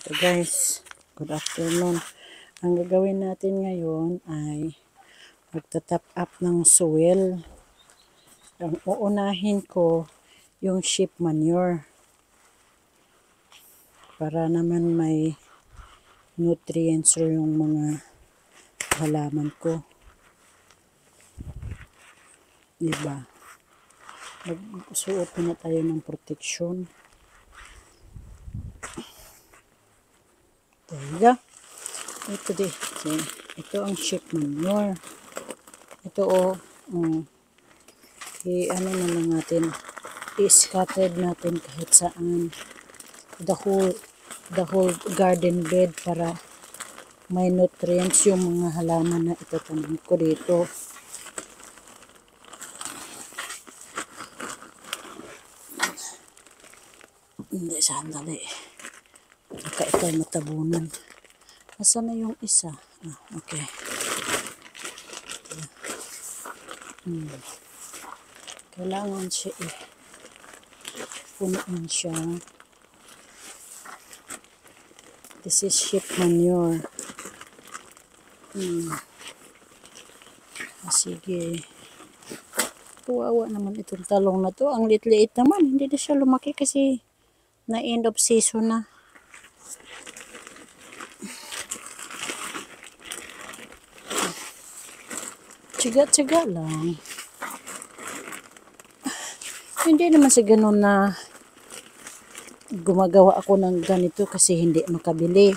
So guys, good afternoon. Ang gagawin natin ngayon ay magta-top up ng soil. Ang uunahin ko yung sheep manure para naman may nutrients yung mga halaman ko. Diba? Magsuot na tayo ng protection. There you go. Ito ang sheep manure. Ito ano na lang natin, i-scattered natin kahit saan. The whole garden bed para may nutrients yung mga halaman na itatanim ko dito. Hindi, sandali. Baka ito ay matabunan. Nasaan na yung isa? Okay. Kailangan siya punuin siya. This is sheep manure. Sige. Kawawa naman itong talong na to. Ang liit-liit naman. Hindi na siya lumaki kasi na end of season na. Tiga-tiga lang. Hindi naman sa ganun na gumagawa ako ng ganito kasi hindi makabili.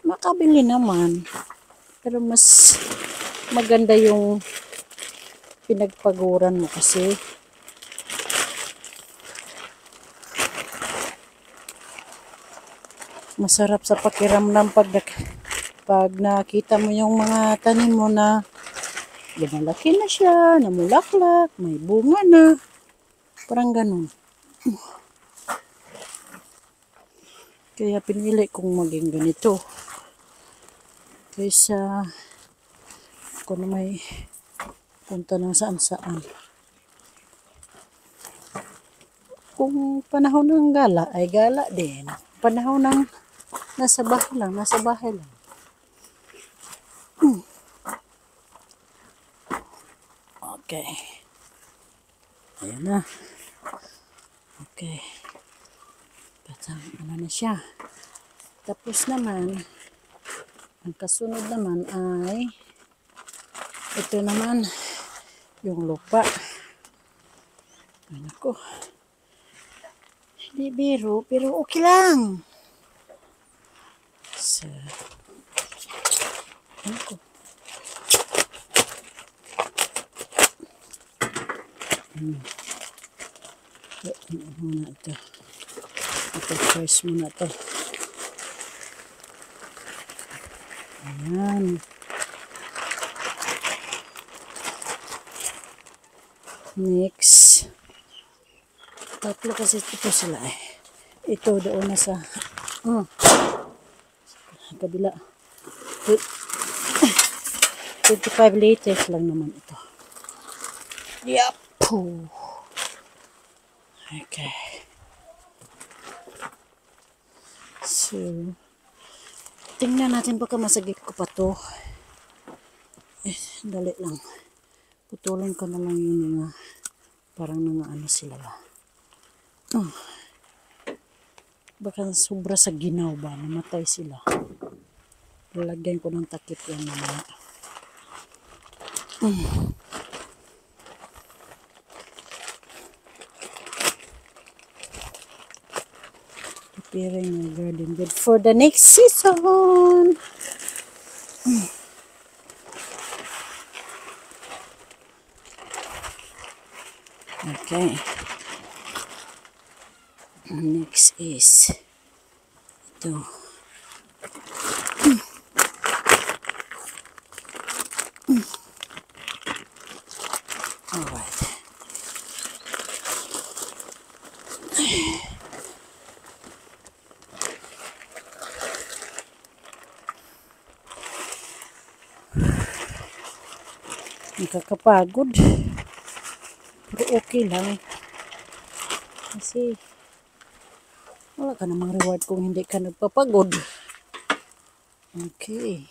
Makabili naman. Pero mas maganda yung pinagpaguran mo kasi. Masarap sa pakiramdam pag nakita mo yung mga tanim mo na lumalaki na siya, namulaklak, may bunga na. Parang ganun. Kaya pinili kong maging ganito. Kaysa ako na may punta ng saan-saan. Kung panahon ng gala, ay gala din. Panahon ng nasa bahay lang. Okay. Ayan na. Okay. Patang ano na siya. Tapos naman, ang kasunod naman ay ito naman yung lupa. Ano ko. Hindi biro, pero okay lang. So, ano ko. Muna ito. Ito first muna ito. Ayan. Next. Tatlo kasi ito sila eh. Ito doon na sa kabila. 25 liters lang naman ito. Yup. Okay. So, tingnan natin baka masagip ko pa to. Dali lang. Putulin ko na lang yung mga parang ano sila ba. Baka sobra sa ginaw ba, namatay sila. Lalagyan ko ng takip yan naman. Preparing my garden bed for the next season. Okay. Next is ito. Alright. Nakakapagod. Pero okay lang. Kasi Wala ka namang reward kung hindi ka nagpapagod. Okay.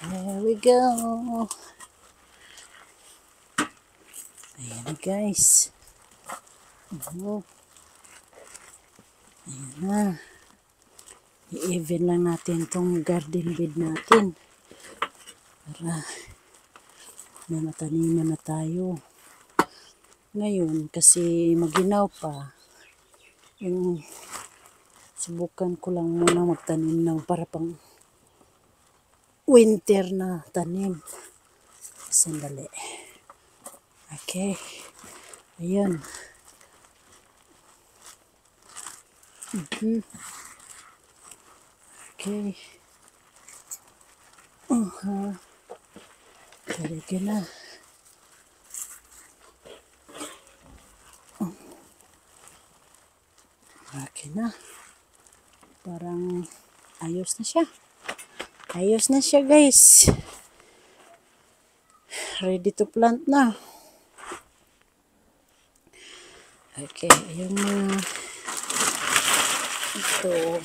There we go. Ayan na guys. Ayan na. I-even lang natin tong garden bed natin. Para may mataniman na tayo. Ngayon, kasi maginaw pa, yung subukan ko lang muna magtanim ng para pang winter na tanim. Sandali. Okay. Ayan. Okay. Talaga na. Okay na. Parang ayos na siya. Ayos na siya guys. Ready to plant na. Okay, ayun na. Ito.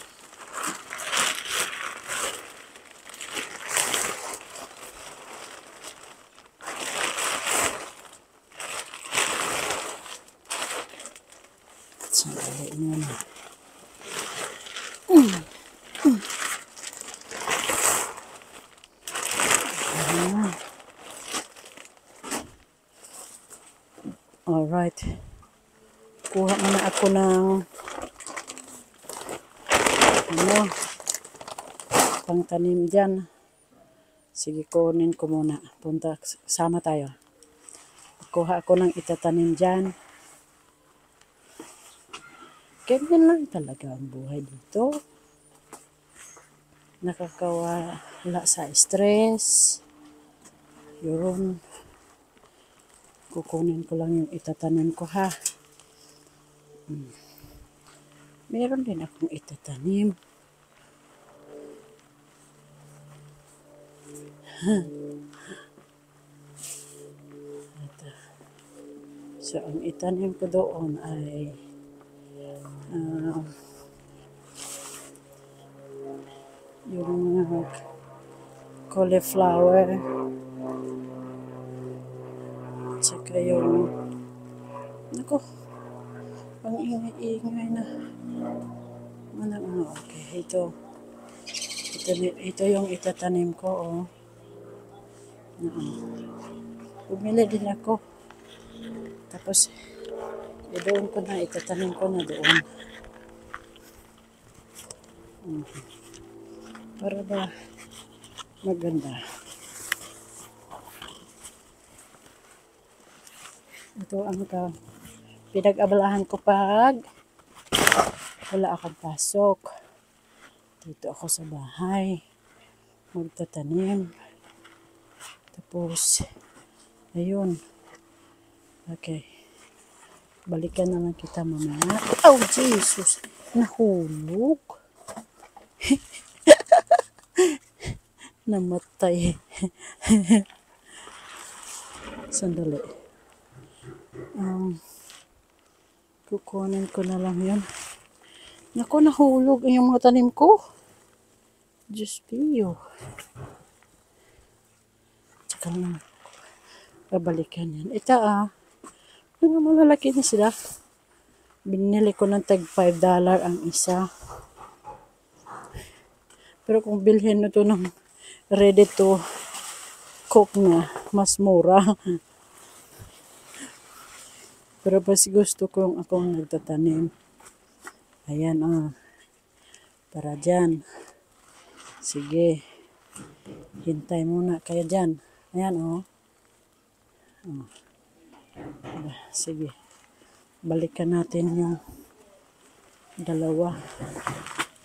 Sandali muna. Alright. Kuha muna ako ng pangtanim dyan. Sige, kunin ko muna. Punta, sama tayo. Kuha ako ng itatanim dyan. Ganyan lang talaga ang buhay dito. Nakakawala sa stress. Yun. Kukunin ko lang yung itatanim ko ha. Meron din akong itatanim. So, ang itanim ko doon ay yung cauliflower, tsaka yung pang ingay-ingay na okay, ito yung itatanim ko bumili din ako, tapos doon ko na itatanim ko na doon para ba maganda. Ito ang pinag-abalahan ko pag wala akong pasok. Dito ako sa bahay magtatanim. Tapos ayun. Okay. Balikan na lang kita mamaya. Oh, Jesus! Nahulog. Namatay. Sandali. Kukunin ko na lang yun. Naku, nahulog yung mga tanim ko. Diyos piyo. Tsaka lang. Babalikan yan. Ito mga malalaki na sila. Binili ko ng tag $5 ang isa. Pero kung bilhin mo to ng ready to cook na, mas mura. Pero mas gusto kong akong nagtatanim. Ayan para dyan. Sige. Hintay muna kayo dyan. Ayan Sige. Balikan natin yung dalawa.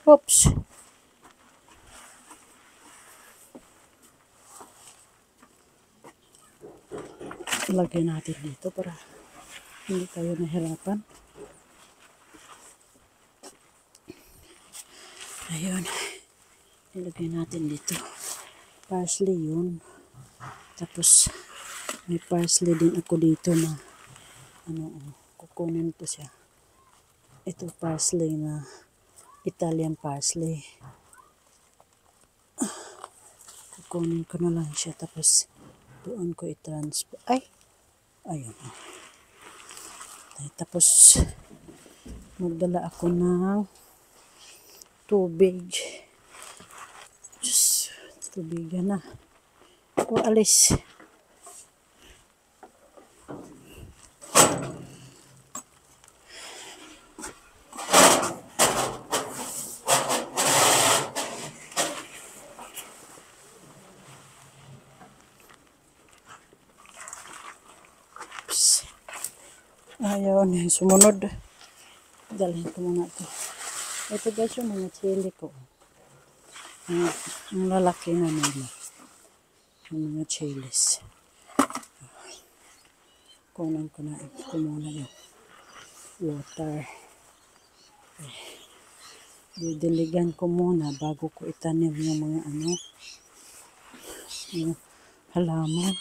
Oops. Lagay natin dito para hindi tayo nahirapan. Ayun. Ilagay natin dito. Parsley yun. Tapos may parsley din ako dito na kukunin ko siya. Ito parsley na Italian parsley. Kukunin ko na lang siya tapos doon ko i-transfer. Ayun. Tapos magdala ako ng tubig. Diyos, tubigan na. Alis. Ayaw na sumunod. Dalhin ko muna ito. Ito guys yung mga chili ko. Ang lalaki na nila. Yung mga chilis. Kunan ko na ito muna yung water. Didiligan ko muna bago ko itanim yung mga yung halaman.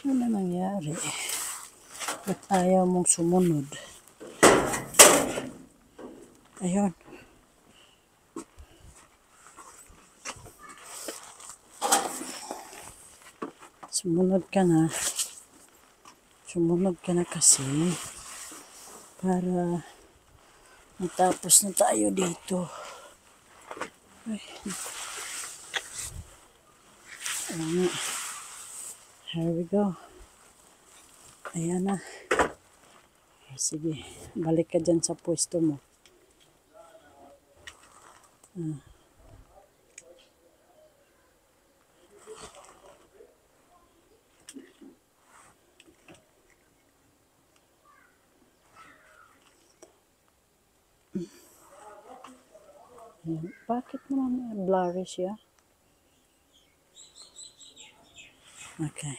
Ano nangyari? Ba't ayaw mong sumunod? Ayun. Sumunod ka na. Sumunod ka na kasi para matapos na tayo dito. Ay. Ayan. Here we go. Ayan na. Sige, balik ka dyan sa pwesto mo. Bakit naman blurry siya? Okay.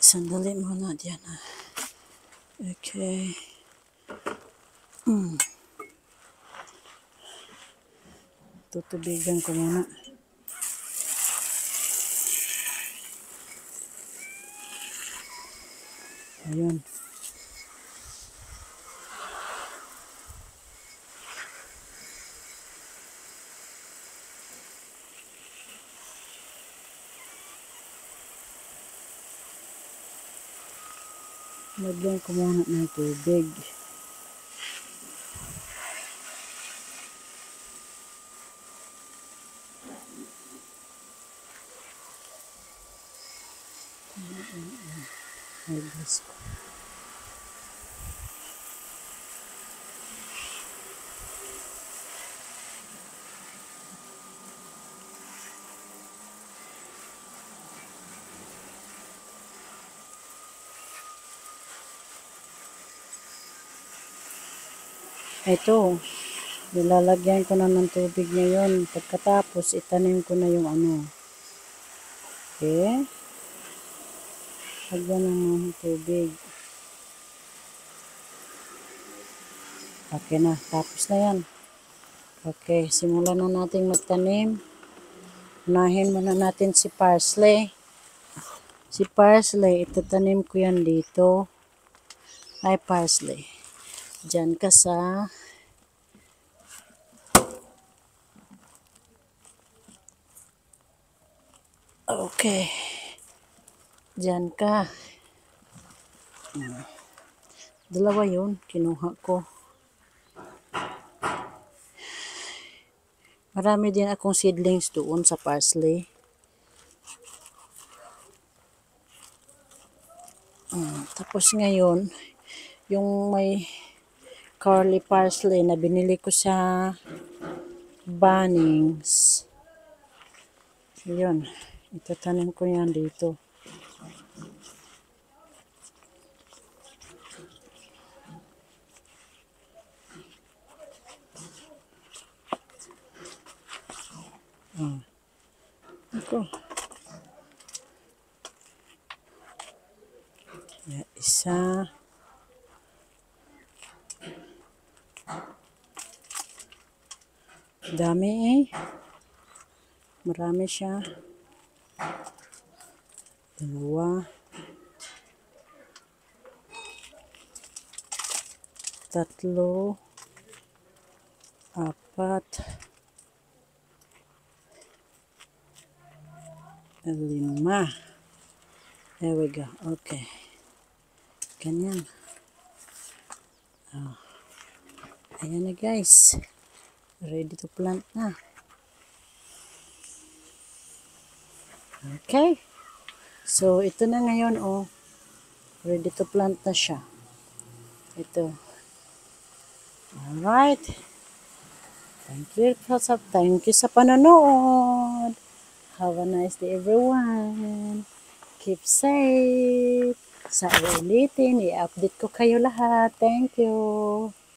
Sandali muna dyan. Okay. Tutubigan ko muna. Ayun. Lagyan ko muna ng tubig. Ayos ko. Ito, nilalagyan ko na ng tubig ngayon. Pagkatapos, itanim ko na yung Okay. Lagyan ng tubig. Okay na, tapos na yan. Okay, simulan na natin magtanim. Unahin muna natin si parsley. Si parsley, itatanim ko yan dito. Ay, parsley. Diyan ka sa okay. Diyan ka. Dalawa yun, kinuha ko. Marami din akong seedlings doon sa parsley. Tapos ngayon, yung may curly parsley na binili ko sa Bunnings. Yun, itatanim ko yan dito. Ito. Isa. Dami eh. Marami siya. 2, 3, 4, 5. There we go. Okay. Ganyan. Oh. Ayan na guys. Ready to plant na. Okay. So, ito na ngayon, oh. Ready to plant na siya. Ito. Alright. Thank you sa panonood. Have a nice day, everyone. Keep safe. Sa ulitin, i-update ko kayo lahat. Thank you.